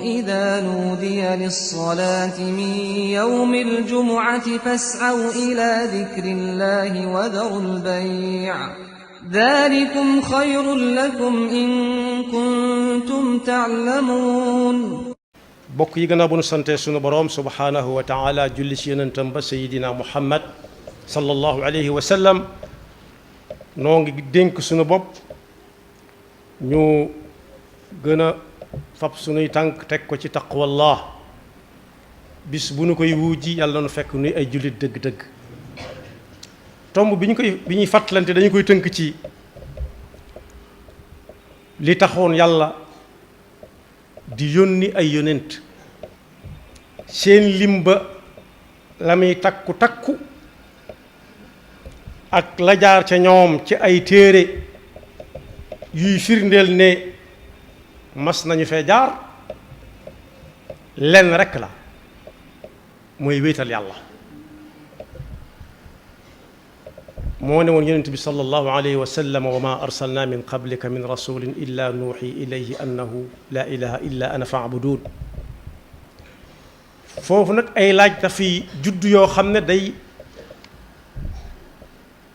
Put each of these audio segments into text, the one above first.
إذا نودي للصلاة من يوم الجمعة فاسعوا إلى ذكر الله وذروا البيع ذلكم خير لكم إن كنتم تعلمون. bokk yi gannaaw bu nu sante sunu boroom subhanahu wa taala julli ci yonentam ba sayidina muhammad sallallahu alayhi wa sallam noo ngi dénk sunu bopp ñu gën a fab sunuy tànk teg ko ci taqwallah bis bu nu koy wuuji yàlla nu fekk nuy ay jullit dëgg-dëgg. tomb bi ñuy fàttalante dañu koy tënk ci li taxoon yàlla di yónni ay yonent seen lim ba la muy takku ak la jaar ca ñoom ci ay téere yuy firndeel ne mas nañu fee jaar lenn rekk la mooy wéetal yàlla. moo ne woon yonent bi sallallahu alayhi wa sallam wa ma arsalna min qablika min rasulin illa nuuxi ilayhi annahu la ilaha illa ana fa'budun. foofu nag ay laaj dafay juddu yoo xam ne day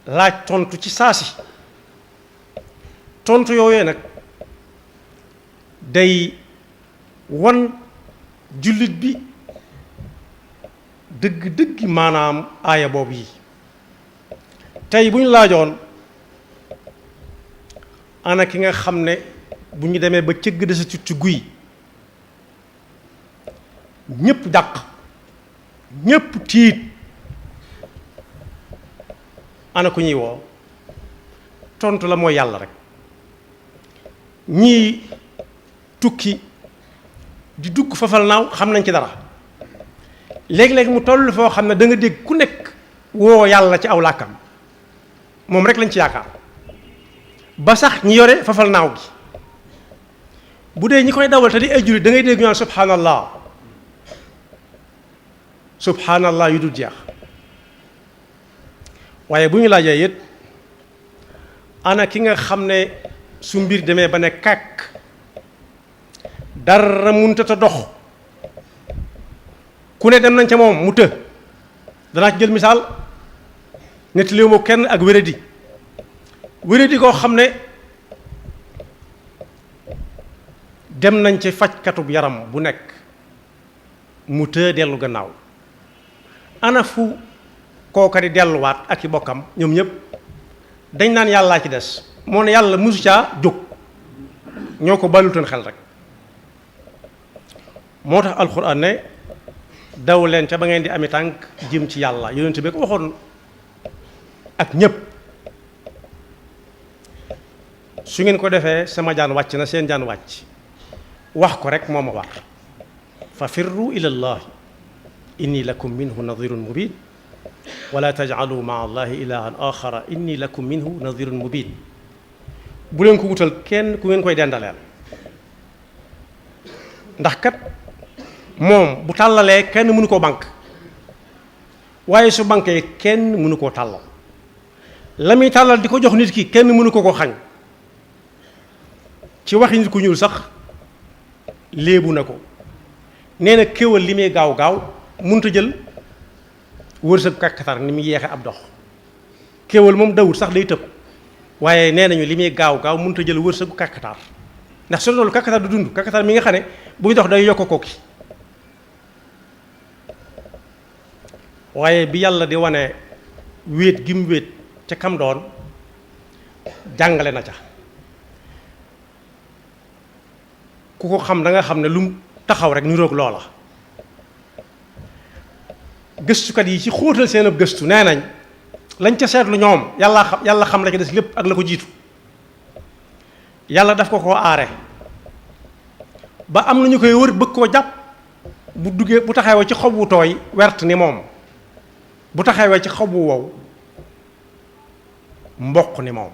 laaj tontu ci saasi. tontu yooyee nag day wan jullit bi dëgg-dëgg maanaam aaya boobu yi. tey bu ñu laajoon ana ki nga xam ne bu ñu demee ba cëgg de sa ci guy ñépp dàq ñépp tiit ana ku ñuy woo tontu la mooy yàlla rek. ñii tukki di dugg fafal naaw xam nañ ci dara léeg-léeg mu toll foo xam ne da nga dégg ku nekk woo yàlla ci aw làkkam moom rek lañ ci yaakaar ba sax ñi yore fafal naaw gi bu dee ñi koy dawal te di ay jullit da ngay dégg ñu naan subhanallah yu dul jeex. waaye bu ñu laajee it ana ki nga xam ne su mbir demee ba ne kàkk dara munta ta dox ku ne dem nañ ca moom mu të. danaa ci jël misaal nettaliwu ma kenn ak wéradi koo xam ne dem nañ ci fajkatub yaram bu nekk mu të dellu gannaaw. ana fu kooka di delluwaat ak i bokkam ñoom ñëpp dañ naan yàllaa ci des. moo ne yàlla musu caa jóg ñoo ko balutoon xel rek. moo tax alxuraan ne daw leen ca ba ngeen di ami tànk jëm ci yàlla yonent bi ko waxoon ak ñépp. su ngeen ko defee sama jaan wàcc na seen jaan wàcc wax ko rek moo ma war fa firru ila llahi inni lakum minhu nadirun mubin wala tajcalu maa allahi ilahan axara inni lakum minhu nadirun mubin. bu leen ko wutal kenn ku ngeen koy dendaleel ndax kat moom bu tàllalee kenn mënu koo bank waaye su bankee kenn mënu koo tàllal la muy tàllal di ko jox nit ki kenn mënu ko xañ. ci waxi nit ku ñuul sax léebu na ko nee na kéwal li muy gaaw gaaw mënut a jël wërsëg kàkkatar ni mu yeexe ab dox. kéwal moom dawut sax day tëb waaye nee nañu li muy gaaw gaaw mënut a jël wërsëgu kàkkatar ndax su loolu kàkkatar du dund kàkkatar mi nga xam ne buy dox day yokk kooki. waaye bi yàlla di wane wéet gi mu wéet ca kam doon jàngale na ca. ku ko xam da nga xam ne lu mu taxaw rek niroog loola. gëstukat yi ci xóotal seen ab gëstu nee nañ lañ ca seetlu ñoom yàlla xam la ca des lépp ak la ko jiitu. yàlla daf ko aare ba am na ñu koy wër bëgg koo jàpp bu taxawee ci xob wu tooy wert ni moom bu taxawee ci xob wu wow mboq ni moom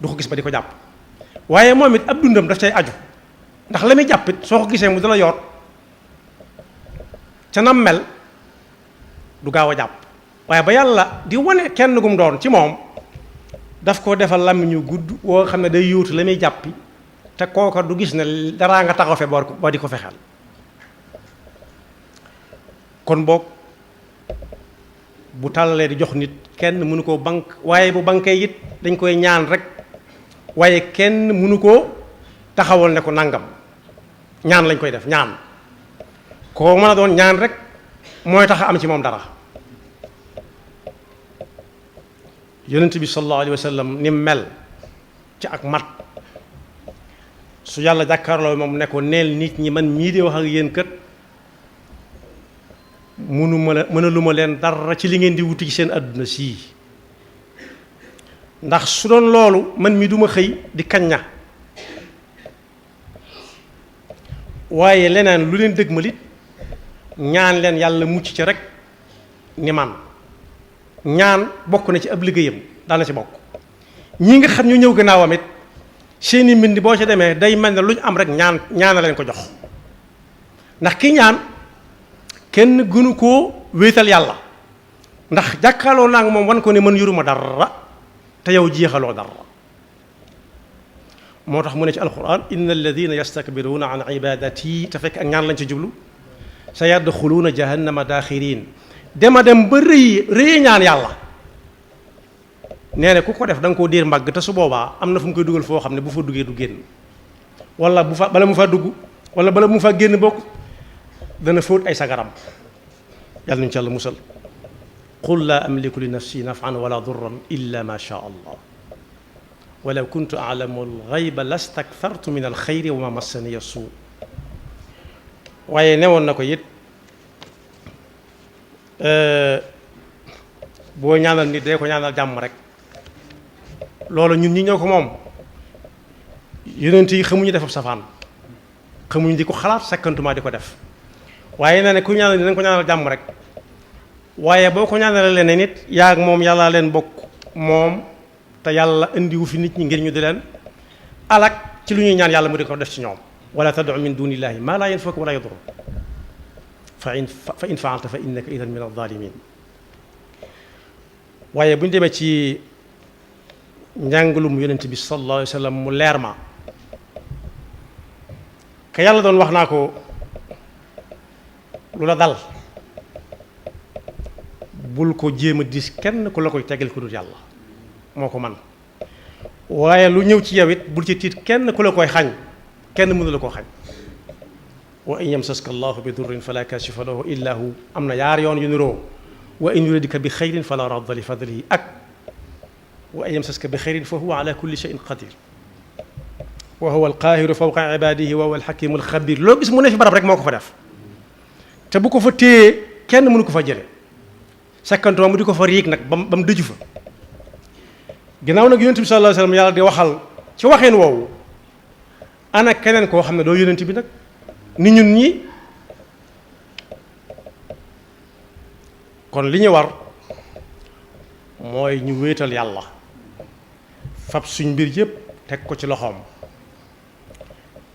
du ko gis ba di ko jàpp. waaye moom it ab dundam daf cay aju ndax la muy jàppit soo ko gisee mu dala yoot ca nam mel du gaaw a jàpp. waaye ba yàlla di wane kenn gum doon ci moom daf ko defal làmmiñu gudd woo xam ne day yóotu la muy jàppi te kooka du gis ne daraa nga taxaw fe ba di ko fexeel kon boog bu tàllalee di jox nit kenn mënu koo bank waaye bu bankee it dañ koy ñaan rek waaye kenn mënu koo taxawal ne ko nangam ñaan lañ koy def ñaan koo mën a doon ñaan rek mooy tax a am ci moom dara. yonent bi sallallahu alayhi wa sallam ni mel ci ak mat su yàlla jàkkaarloo moom ne ko neel nit ñi man mii di wax ak yéen kat mënaluma leen dara ci li ngeen di wuti ci seen àdduna sii ndax su doon loolu man mi duma xëy di kañña waaye leneen lu leen dëgmalit ñaan leen yàlla mucc ci rek ni man ñaan bokk na ci ab liggéeyam daana ci bokk ñi nga xam ñu ñëw gannaawam it seeni mbind boo ci demee day mel ne lu ñu am rek ñaana leen ko jox ndax ki ñaan kenn gënu koo wéetal yàlla ndax jàkkaarloo naa moom wan ko ne man yoruma dara te yow jeexaloo dara moo tax mu ne ci alquran inna alladina yastakbiruuna an ibadati te fekk ak ñaan lañ ci jublu sa yadxuluuna jahannama daaxirin dema dem ba rëy ñaan yàlla nee na ku ko def da nga koo diir mbagg te su boobaa am na fu mu koy dugal foo xam ne bu fa duggee du génn wala bala mu fa dugg wala bala mu fa génn bokk dana fóot ay sagaram yàlla nañu ci yàlla musal qul laa amliku li nafsi nafan wala durran illa ma sha allah walaw kuntu alamu alxayba lastaktartu min alxayri wa ma massaniya suu waaye newoon na ko it boo ñaanal nit dee ko ñaanal jàmm rek loolu ñun ñi ñoo ko moom yonent yi xamuñu defab safaan xamuñu di ko xalaat sakkantuma di ko def waaye nee na ku ñaanal nit da nga ko ñaanal jàmm rek waaye boo ko ñaanalee leneen nit yaa ak moom yàlla leen bokk moom te yàlla indiwu fi nit ñi ngir ñu di leen alak ci lu ñuy ñaan yàlla mu di ko def ci ñoom wala tad'u min dunillahi ma la yanfa'uka wala yadurruk fa in fa'alta fa innaka idan min adh-dhalimin waaye bu ñu demee ci njàngalum yonent bi sallallahu alayhi wa sallam mu leer ma ka yàlla doon wax naa ko lu la dal bul ko jéem a dis kenn ku la koy tegal ku dul yàlla moo ko man waaye lu ñëw ci yow it bul ci tiit kenn ku la koy xañ kenn mënu la koo xañ wa in yamsaska allahu bi durrin fala kashifa lahu illa hu am na yaar yoon yu niroo wa in yuridika bi xayrin fala radda li fadlihi ak wa in yamsaska bi xayrin fa huwa ala kulli shay'in qadir wa huwa alqaahiru fawqa ibadihi wa huwa alxakimu alxabir loo gis mu ne fi barab rek moo ko fa def te bu ko fa téye kenn mënu ko fa jële sakkantoo mu di ko fa riig nag ba mu dëju fa ginnaaw nag yonent bi sallallahu alayhi wa sallam yàlla di waxal ci waxeen woowu ana keneen koo xam ne doo yonent bi nag ni ñun ñi kon li ñu war mooy ñu wéetal yàlla fab suñ mbir yépp teg ko ci loxoom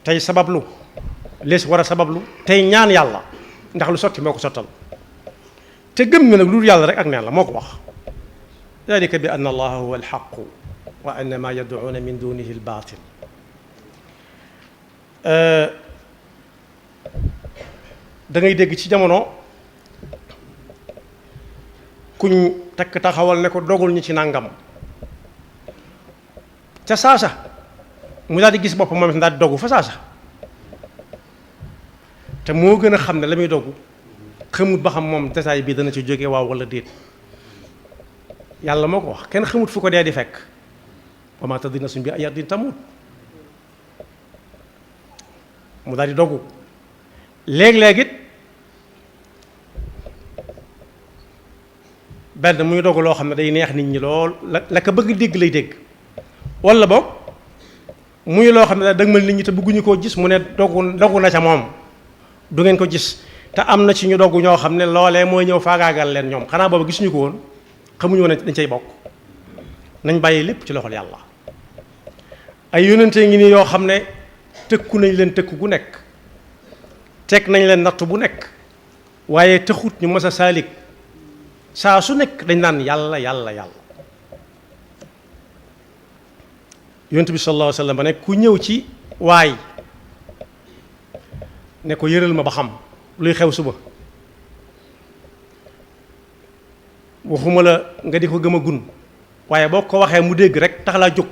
tey sabablu lees war a sabablu tey ñaan yàlla ndax lu sotti moo ko sottal te gëm nga nag lu yàlla rek ak neen la moo ko wax dalika bi anna allaha huwa alxaqu wa anna ma yad'una min dunihi albaatil da ngay dégg ci jamono kuñ takk taxawal ne ko dogul ñi ci nàngam ca saasa mu daal di gis boppam moom daal di dogu fa saasa te moo gën a xam ne la muy dogu xamut ba xam moom détail bi dana ci jóge waaw wala déet yàlla moo ko wax kenn xamut fu ko dee di fekk wa maa tadri nafsun bi ayyi ardin tamut mu daal di dogu léeg-léeg it benn muy dogu loo xam ne day neex nit ñi lool la ko bëgg dégg lay dégg wala boog muy loo xam ne da dëgmal nit ñi te bëgguñu koo gis mu ne dogu na ca moom du ngeen ko gis te am na ci ñu dogu ñoo xam ne loolee mooy ñëw faagaagal leen ñoom xanaa booba gisuñu ko woon xamuñu woon dañ cay bokk nañ bàyyi lépp ci loxol yàlla ay yónnante ngi nii yoo xam ne tëkku nañ leen tëkku gu nekk teg nañ leen nattu bu nekk waaye taxut ñu mës a saalik saa su nekk dañ naan yàlla yàlla yàlla yonent bi sallallahu alayhi wa sallam ba ne ku ñëw ci waay ne ko yëral ma ba xam luy xew suba waxuma la nga di ko gëm a gun waaye boo ko waxee mu dégg rek tax laa jóg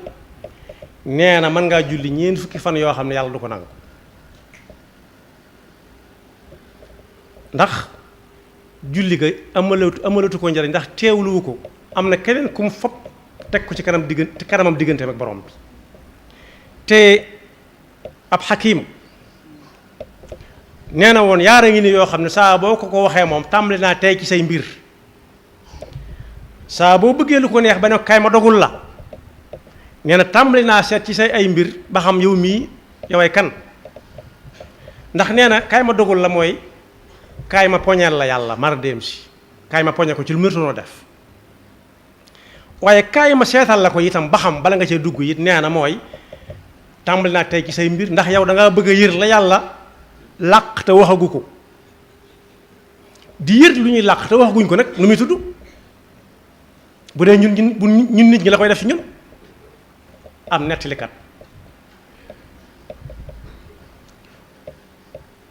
nee na mën ngaa julli ñeent fukki fan yoo xam ne yàlla du ko nangu ndax julli ga amalatu ko njariñ ndax teewluwu ko am na keneen ku mu fopp teg ko ci kanamam digganteem ak borom bi te ab xakim nee na woon yaara ngi ni yoo xam ne saa boo ko waxee moom tàmbali naa tey ci say mbir saa boo bëggee lu ko neex ba ne kaay ma dogul la nee na tàmbali naa seet ci say ay mbir ba xam yow mii yoway kan ndax nee na kaay ma dogul la mooy kaay ma poñeel la yàlla mar dem si kaay ma poñe ko ci lu mënatoo def waaye kaay ma seetal la ko itam ba xam bala nga cee dugg it nee na mooy tàmbali naa tey ci say mbir ndax yow da ngaa bëgg a yër la yàlla làq te waxagu ko di yër lu ñuy làq te waxaguñ ko nag nu muy tudd bu dee ñun nit ñi la koy def ci ñun am nettalikat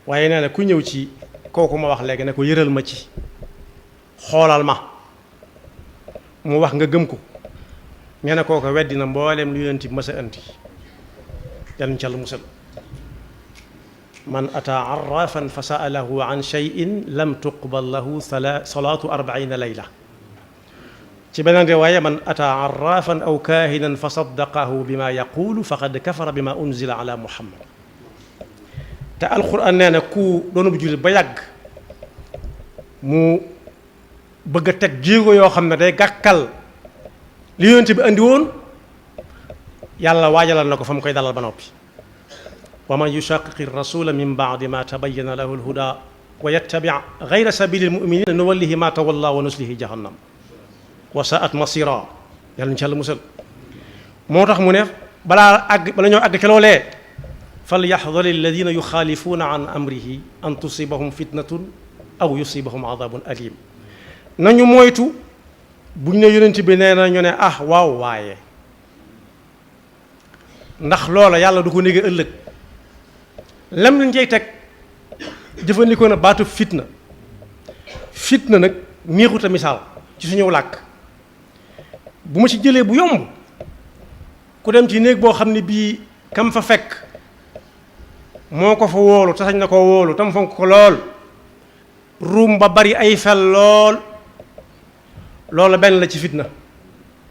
waaye nee na ku ñëw ci kooku ma wax léegi ne ko yëral ma ci xoolal ma mu wax nga gëm ko nee na kooku weddi na mbooleem lu yonent bi mës a andi yàlla ñu ci Yàlla musal man ataa arrafan fa sa'alahu an shay'in lam tuqbal lahu salaatu 40 layla ci beneen riwaaya man ataa arrafan aw kaahinan fa saddaqahu bima yaqulu faqad kafara bima unzila ala muhammad te alquran nee na ku doonu bu jullit ba yàgg mu bëgg a teg jéego yoo xam ne day gàkkal li yonent bi andi woon yàlla waajalal na ko fa mu koy dalal ba noppi wa man yushaqiqi rasula min baadi ma tabayyana lahu alhuda wa yattabi gayra sabili almuminina nuwallihi ma tawalla wa nuslihi jahannam wa saat masira yàlla ñu ci Yàlla musal moo tax mu ne bala ñoo àgg ca loolee falyaxdar alladina yuxaalifuuna an amrihi an tusibahum fitnatun aw yusibahum adabun alim nañu moytu buñ ne yonent bi nee na ñu ne waaw waaye ndax loola yàlla du ko nége ëllëg lem lañ cay teg jëfandikoo na baatu fitna nag neexut a misaal ci suñu làkk bu ma ci jëlee bu yomb ku dem ci néeg boo xam ne bii kam fa fekk moo ko fa wóolu te sañ na ko wóolu tam fonk ko lool ruum ba bari ay fel lool loola benn la ci fitna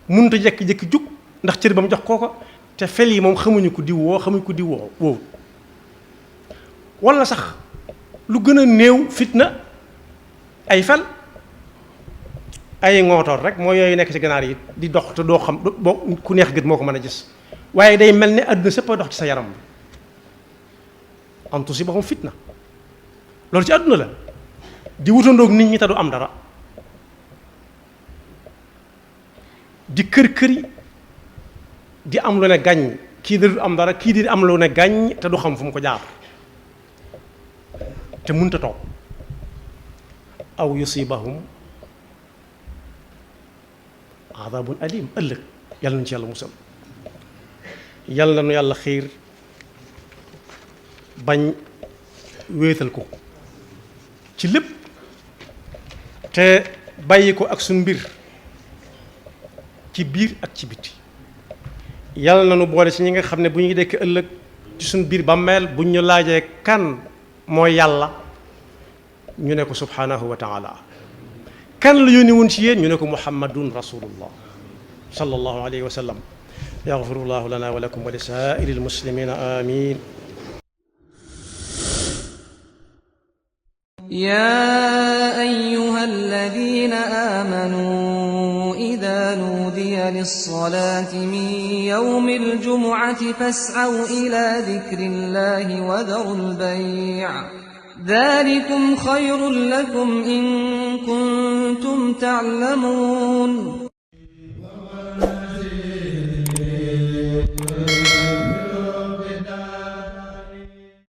munta jekki-jekki jug ndax cër ba mu jox kooko te fel yi moom xamuñu ko diw woo xamuñu ko diw woo walla sax lu gën a néew fitna ay fel ay ngootoor rek mooy yooyu nekk ci ganaar yi di dox te doo xam boo ku neex gët moo ko mën a gis waaye day mel ne àdduna sépp a dox ci sa yaram bi an tusibahum fitna loolu ci àdduna la di wutandoog nit ñi te du am dara di kër-këri di am lu ne gàññ kii du am dara kii di am lu ne gàññ te du xam fu mu ko jaar te mënta toog aw yusibahum adabun alim ëllëg yàlla nañu ci Yàlla musal yàlla nu yàlla xiir bañ wéetal ko ci lépp te bàyyi ko ak suñ mbir ci biir ak ci biti yàlla na nu boole ci ñi nga xam ne bu ñuy dekk ëllëg ci suñ biir bàmmeel bu ñu laajee kan mooy yàlla ñu ne ko subhanahu wa taala kan la yónni woon ci yéen ñu ne ko muhammadun rasulullah sallallahu alayhi wa sallam yaxfirullahu lana wa lakum wa li saa'iri almuslimina amin يا أيها الذين آمنوا إذا نودي للصلاة من يوم الجمعة فاسعوا إلى ذكر الله وذروا البيع ذلكم خير لكم إن كنتم تعلمون